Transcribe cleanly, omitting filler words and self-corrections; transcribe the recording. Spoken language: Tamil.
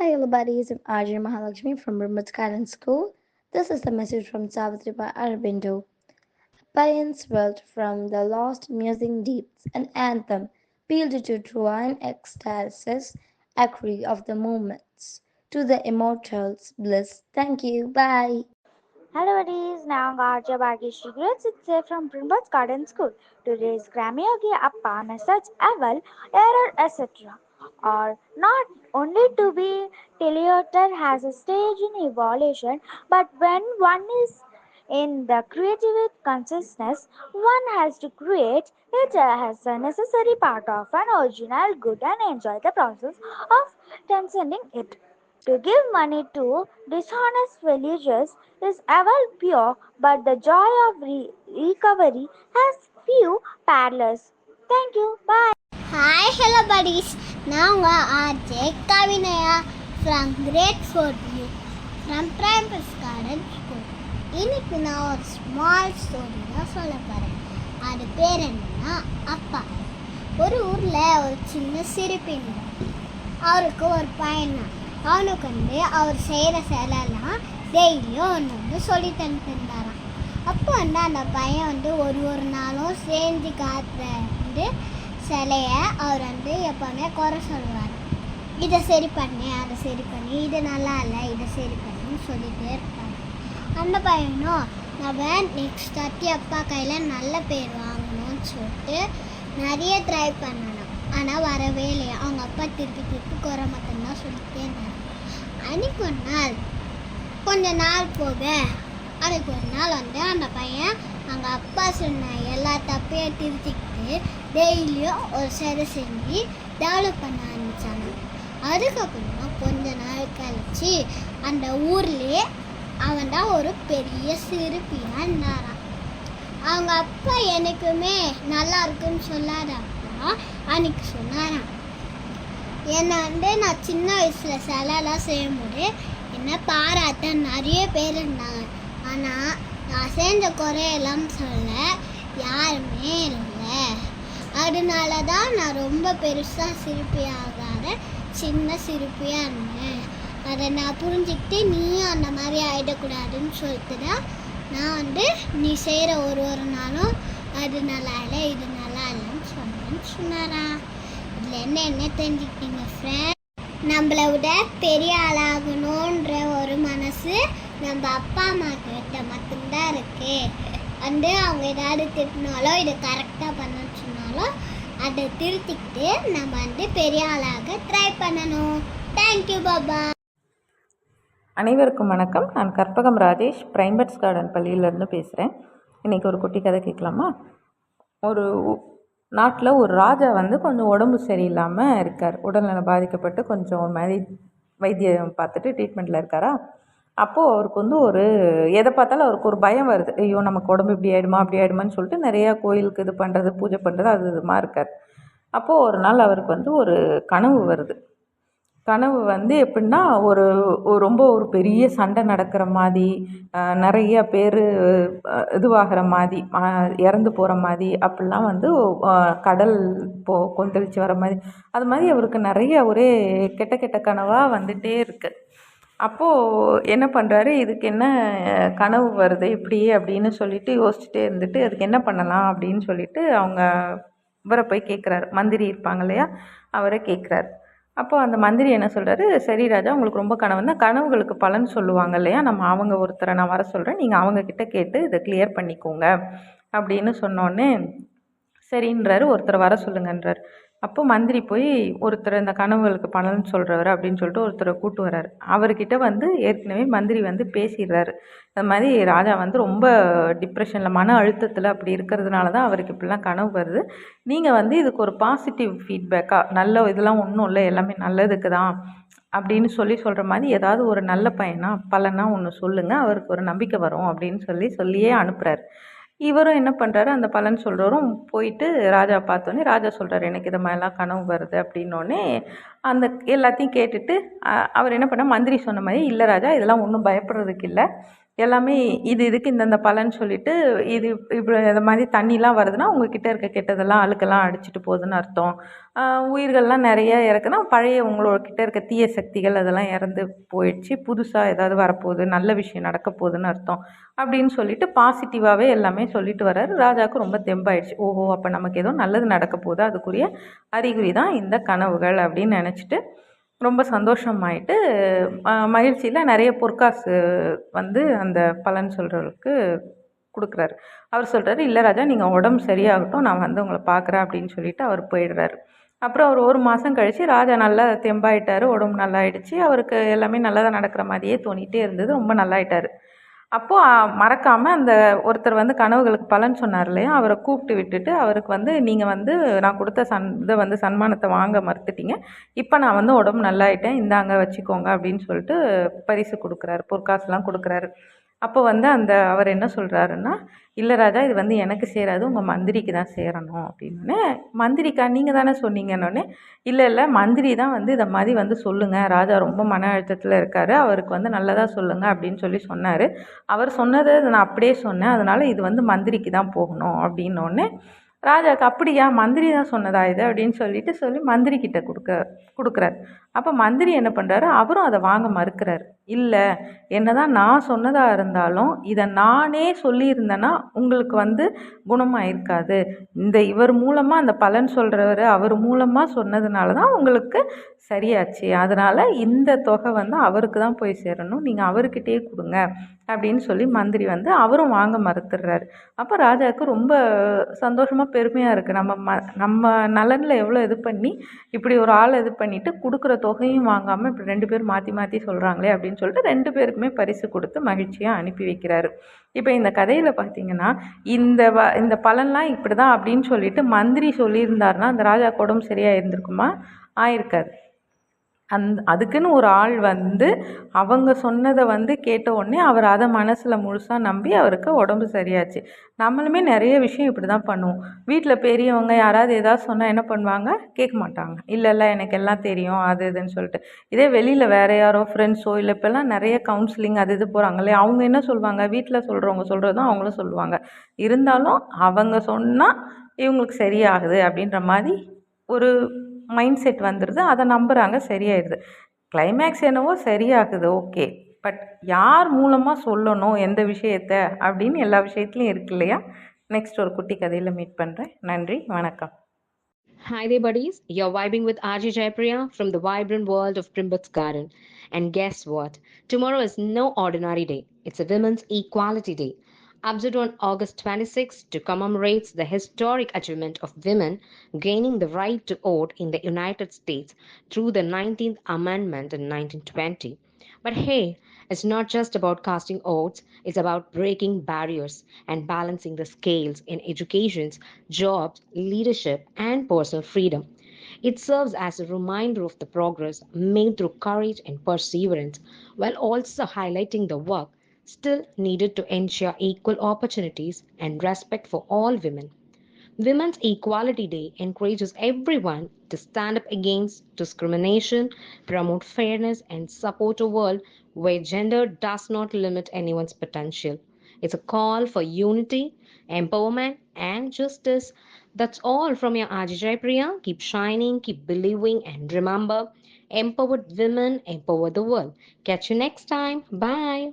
Hi, hello buddies. I'm Arjun Mahalakshmi from Brahmat Garden School. This is the message from Savitri by Arabindo. Payans dwelt from the lost musing deeps, an anthem pealed to divine ecstasis, echoing of the moments, to the immortals' bliss. Thank you. Bye. Hello buddies, now Arja Bhageshri Grades from Brimbas Garden School. Today's Grammy Yogi Appa message Aval, error etc. Or not only to be teleator has a stage in evolution, but when one is in the creative consciousness, one has to create it as a necessary part of an original good and enjoy the process of transcending it. To give money to dishonest villagers is ever pure, but the joy of recovery has few parallels. Thank you. Bye. Hi, hello buddies. Now we are Kavinaya from grade 4B from Primary Garden School. இன்னைக்கு நான் ஒரு ஸ்மால் ஸ்டோரி தான் சொல்ல போகிறேன். அது பேர் என்னன்னா அப்பா. ஒரு ஊரில் ஒரு சின்ன சிறுப்பின் அவருக்கு ஒரு பையன். அவனுக்கு அவர் செய்கிற சிலைலாம் டெய்லியும் ஒன்று சொல்லி தந்துருந்தாராம். அப்போ அந்த பையன் ஒரு நாளும் சேர்ந்து காத்துற சிலையை அவர் எப்போவுமே குறை சொல்லுவார். இதை சரி பண்ணு, அதை சரி பண்ணி, இது நல்லா இல்லை, இதை சரி பண்ணுன்னு சொல்லிகிட்டே இருப்பார். அந்த பையனும் நம்ம நெக்ஸ்ட் தாட்டி அப்பா கையில் நல்ல பேர் வாங்கணும்னு சொல்லிட்டு நிறைய ட்ரை பண்ணணும். ஆனால் வரவே இல்லையா. அவங்க அப்பா திருப்பி குறை மட்டும்தான் சொல்லிகிட்டே இருந்தார். அன்றைக்கு ஒரு நாள் கொஞ்ச நாள் போக அதுக்கு ஒரு நாள் அந்த பையன் அவங்க அப்பா சொன்ன எல்லா தப்பையும் திருத்திக்கிட்டு டெய்லியும் ஒரு சிலை செஞ்சு டெவலப் பண்ண ஆரம்பித்தாங்க. அதுக்கப்புறம் கொஞ்ச நாள் கழிச்சு அந்த ஊர்லேயே அவன் தான் ஒரு பெரிய சிற்பியாக இருந்தாரான். அவங்க அப்பா எனக்குமே நல்லா இருக்குன்னு சொல்லாதப்பா அன்னைக்கு சொன்னாரான், என்னை நான் சின்ன வயசில் சிலைலாம் செய்யும்போது என்னை பாராட்ட நிறைய பேர் இருந்தாங்க. ஆனால் நான் செஞ்ச குறையெல்லாம் சொல்ல யாருமே இல்லை. அதனால தான் நான் ரொம்ப பெருசாக சிற்பியாகாத சின்ன சிற்பியாக இருந்தேன். அதை நான் புரிஞ்சுக்கிட்டு நீயும் அந்த மாதிரி ஆகிடக்கூடாதுன்னு சொல்லிட்டு தான் நான் நீ செய்கிற ஒரு நாளும் அது நல்லா இல்லை, இது நல்லா இல்லைன்னு சொன்னாரா. இதில் என்ன தெரிஞ்சுக்கிட்டீங்க ஃப்ரெண்ட்? நம்மளை விட பெரிய ஆளாகணுன்ற ஒரு மனசு நம்ம அப்பா அம்மா கிட்ட மட்டும்தான் இருக்கு. அவங்க ஏதாவது திட்டினாலோ இதை கரெக்டாக பண்ணணும்னு சொன்னாலும் அதை திருத்திக்கிட்டு நம்ம பெரிய ஆளாக ட்ரை பண்ணணும். தேங்க்யூ பாபா. அனைவருக்கும் வணக்கம். நான் கற்பகம் ராஜேஷ், பிரைம்பர்ஸ் கார்டன் பள்ளியிலேருந்து பேசுகிறேன். இன்றைக்கி ஒரு குட்டி கதை கேட்கலாமா? ஒரு நாட்டில் ஒரு ராஜா கொஞ்சம் உடம்பு சரியில்லாமல் இருக்கார். உடல்நலம் பாதிக்கப்பட்டு கொஞ்சம் ஒரு மாதிரி வைத்தியம் பார்த்துட்டு ட்ரீட்மெண்ட்டில் இருக்காரா. அப்போது அவருக்கு ஒரு எதை பார்த்தாலும் அவருக்கு ஒரு பயம் வருது. ஐயோ நமக்கு உடம்பு இப்படி ஆகிடுமா அப்படி ஆகிடுமான்னு சொல்லிட்டு நிறையா கோயிலுக்கு இது பண்ணுறது, பூஜை பண்ணுறது, அது இதுமா இருக்கார். அப்போது ஒரு நாள் அவருக்கு ஒரு கனவு வருது. கனவு எப்படின்னா ரொம்ப ஒரு பெரிய சண்டை நடக்கிற மாதிரி, நிறைய பேர் இதுவாகிற மாதிரி, இறந்து போகிற மாதிரி, அப்படிலாம் கடல் கொந்தளிச்சு வர மாதிரி, அது மாதிரி அவருக்கு நிறைய ஒரே கெட்ட கெட்ட கனவாக வந்துகிட்டே இருக்குது. அப்போது என்ன பண்ணுறாரு, இதுக்கு என்ன கனவு வருது இப்படி அப்படின்னு சொல்லிட்டு யோசிச்சுட்டே இருந்துட்டு அதுக்கு என்ன பண்ணலாம் அப்படின்னு சொல்லிட்டு அவங்க இவரை போய் கேட்குறாரு. மந்திரி இருப்பாங்க இல்லையா, அவரை கேட்குறாரு. அப்போது அந்த மந்திரி என்ன சொல்கிறாரு, சரி ராஜா, உங்களுக்கு ரொம்ப கனவுன்னா கனவுகளுக்கு பலன் சொல்லுவாங்க இல்லையா, அவங்க ஒருத்தரை நான் வர சொல்கிறேன், நீங்கள் அவங்கக்கிட்ட கேட்டு இதை கிளியர் பண்ணிக்கோங்க அப்படின்னு சொன்னோடனே சரின்றாரு. ஒருத்தரை வர சொல்லுங்கன்றார். அப்போ மந்திரி போய் ஒருத்தர் இந்த கனவுகளுக்கு பலன் சொல்கிறவர் அப்படின்னு சொல்லிட்டு ஒருத்தரை கூட்டு வர்றாரு. அவர்கிட்ட ஏற்கனவே மந்திரி பேசிடுறாரு. இந்த மாதிரி ராஜா ரொம்ப டிப்ரெஷனில், மன அழுத்தத்தில் அப்படி இருக்கிறதுனால தான் அவருக்கு இப்படிலாம் கனவு வருது. நீங்கள் இதுக்கு ஒரு பாசிட்டிவ் ஃபீட்பேக்காக, நல்ல இதெல்லாம் ஒன்றும் இல்லை, எல்லாமே நல்லதுக்கு தான் அப்படின்னு சொல்கிற மாதிரி ஏதாவது ஒரு நல்ல பலனா ஒன்று சொல்லுங்கள், அவருக்கு ஒரு நம்பிக்கை வரும் அப்படின்னு சொல்லியே அனுப்புகிறார். இவரும் என்ன பண்ணுறாரு, அந்த பலன் சொல்கிறவரும் போயிட்டு ராஜா பார்த்தோன்னே ராஜா சொல்கிறார், எனக்கு இதை மாதிரிலாம் கனவு வருது அப்படின்னோடனே அந்த எல்லாத்தையும் கேட்டுட்டு அவர் என்ன பண்ணால் மந்திரி சொன்ன மாதிரி, இல்லை ராஜா இதெல்லாம் ஒன்றும் பயப்படுறதுக்கு இல்லை, எல்லாமே இதுக்கு இந்தந்த பலன் சொல்லிட்டு இது இப்படி இந்த மாதிரி தண்ணிலாம் வருதுன்னா உங்ககிட்ட இருக்க கெட்டதெல்லாம் அழுக்கெல்லாம் அடிச்சிட்டு போகுதுன்னு அர்த்தம். உயிர்கள்லாம் நிறைய இறக்குன்னா பழைய உங்களோட கிட்ட இருக்க தீய சக்திகள் அதெல்லாம் இறந்து போயிடுச்சு, புதுசாக ஏதாவது வரப்போகுது, நல்ல விஷயம் நடக்க போகுதுன்னு அர்த்தம் அப்படின்னு சொல்லிட்டு பாசிட்டிவாகவே எல்லாமே சொல்லிட்டு வர்றாரு. ராஜாவுக்கு ரொம்ப தெம்பாயிடுச்சு. ஓஹோ, அப்போ நமக்கு ஏதோ நல்லது நடக்க போகுது, அதுக்குரிய அறிகுறி தான் இந்த கனவுகள் அப்படின்னு நினச்சிட்டு ரொம்ப சந்தோஷமாயிட்டு மகிழ்ச்சியில் நிறைய பொற்காசு வந்து அந்த பலன் சொல்கிறவருக்கு கொடுக்குறாரு. அவர் சொல்கிறாரு, இல்லை ராஜா, நீங்கள் உடம்பு சரியாகட்டும், நான் வந்து உங்களை பார்க்குறேன் அப்படின்னு சொல்லிட்டு அவர் போயிடுறாரு. அப்புறம் அவர் ஒரு மாதம் கழித்து ராஜா நல்லா தெம்பாயிட்டார், உடம்பு நல்லாயிடுச்சு, அவருக்கு எல்லாமே நல்லதாக நடக்கிற மாதிரியே தோணிகிட்டே இருந்தது, ரொம்ப நல்லாயிட்டார். அப்போது மறக்காமல் அந்த ஒருத்தர் வந்து கனவுகளுக்கு பலன் சொன்னார் இல்லையா, அவரை கூப்பிட்டு விட்டுட்டு அவருக்கு வந்து நீங்கள் வந்து நான் கொடுத்த இதை வந்து சன்மானத்தை வாங்க மறுத்துட்டீங்க, இப்போ நான் வந்து உடம்பு நல்லாயிட்டேன், இந்தாங்க வச்சுக்கோங்க அப்படின்னு சொல்லிட்டு பரிசு கொடுக்குறாரு, பொற்காசுலாம் கொடுக்குறாரு. அப்போ வந்து அவர் என்ன சொல்கிறாருன்னா, இல்லை ராஜா, இது வந்து எனக்கு சேராது, உங்கள் மந்திரிக்கு தான் சேரணும் அப்படின்னு. மந்திரிக்கா, நீங்கள் தானே சொன்னீங்கன்னொடனே, இல்லை மந்திரி தான் வந்து இதை மாதிரி வந்து சொல்லுங்கள், ராஜா ரொம்ப மன அழுத்தத்தில் இருக்கார், அவருக்கு வந்து நல்லதாக சொல்லுங்கள் அப்படின்னு சொல்லி சொன்னார். அவர் சொன்னதை நான் அப்படியே சொன்னேன், அதனால் இது வந்து மந்திரிக்கு தான் போகணும் அப்படின்னோடனே ராஜாவுக்கு, அப்படியா, மந்திரி தான் சொன்னதா இது அப்படின்னு சொல்லி மந்திரிக்கிட்ட கொடுக்குறாரு. அப்போ மந்திரி என்ன பண்ணுறாரு, அவரும் அதை வாங்க மறுக்கிறார். இல்லை, என்னதான் நான் சொன்னதாக இருந்தாலும் இதை நானே சொல்லியிருந்தேன்னா உங்களுக்கு வந்து குணமாக இருக்காது, இவர் மூலமாக அந்த பலன் சொல்கிறவர் அவர் மூலமாக சொன்னதுனால தான் உங்களுக்கு சரியாச்சு, அதனால் இந்த தொகை வந்து அவருக்கு தான் போய் சேரணும், நீங்கள் அவர்கிட்டயே கொடுங்க அப்படின்னு சொல்லி மந்திரி வந்து அவரும் வாங்க மறுத்துடுறாரு. அப்போ ராஜாவுக்கு ரொம்ப சந்தோஷமாக பெருமையாக இருக்குது, நம்ம நலனில் எவ்வளோ இது பண்ணி இப்படி ஒரு ஆள் இது பண்ணிவிட்டு கொடுக்குற தொகையும் வாங்காமல் இப்படி 2 பேர் மாற்றி மாற்றி சொல்கிறாங்களே அப்படின்னு சொல்லிட்டு 2 பேருக்குமே பரிசு கொடுத்து மகிழ்ச்சியாக அனுப்பி வைக்கிறாரு. இப்போ இந்த கதையில் பார்த்தீங்கன்னா இந்த பலன்லாம் இப்படி தான் அப்படின்னு சொல்லிட்டு மந்திரி சொல்லியிருந்தாருன்னா அந்த ராஜா உடம்பு சரியாக இருந்திருக்குமா? ஆயிருக்காது. அதுக்குன்னு ஒரு ஆள் வந்து அவங்க சொன்னதை வந்து கேட்ட உடனே அவர் அதை மனசில் முழுசாக நம்பி அவருக்கு உடம்பு சரியாச்சு. நம்மளுமே நிறைய விஷயம் இப்படி தான் பண்ணுவோம். வீட்டில் பெரியவங்க யாராவது ஏதாவது சொன்னால் என்ன பண்ணுவாங்க, கேட்க மாட்டாங்க. இல்லை எனக்கு எல்லாம் தெரியும் அது இதுன்னு சொல்லிட்டு. இதே வெளியில் வேறு யாரோ ஃப்ரெண்ட்ஸோ இல்லை இப்போல்லாம் நிறைய கவுன்சிலிங் அது இது போகிறாங்களே, அவங்க என்ன சொல்லுவாங்க, வீட்டில் சொல்கிறவங்க சொல்கிறது தான் அவங்களும் சொல்லுவாங்க. இருந்தாலும் அவங்க சொன்னால் இவங்களுக்கு சரியாகுது அப்படின்ற மாதிரி ஒரு மைண்ட் செட் வந்துடுது, அதை நம்புகிறாங்க, சரியாயிடுது. கிளைமேக்ஸ் என்னவோ சரியாகுது, ஓகே. பட் யார் மூலமாக சொல்லணும் எந்த விஷயத்தை அப்படின்னு எல்லா விஷயத்துலையும் இருக்கு இல்லையா. நெக்ஸ்ட் ஒரு குட்டி கதையில் மீட் பண்ணுறேன். நன்றி, வணக்கம். Hi there, buddies. You're vibing with RJ Jaipriya from the vibrant world of Primbats Garden. And guess what? Tomorrow is no ordinary day. It's a Women's Equality Day, observed on August 26 to commemorate the historic achievement of women gaining the right to vote in the United States through the 19th Amendment in 1920. But hey, it's not just about casting votes, it's about breaking barriers and balancing the scales in education, jobs, leadership, and personal freedom. It serves as a reminder of the progress made through courage and perseverance, while also highlighting the work still needed to ensure equal opportunities and respect for all women. Women's Equality Day encourages everyone to stand up against discrimination, promote fairness, and support a world where gender does not limit anyone's potential. It's a call for unity, empowerment, and justice. That's all from your RJ Jaipriya. Keep shining, keep believing, and remember, empowered women empower the world. Catch you next time. Bye.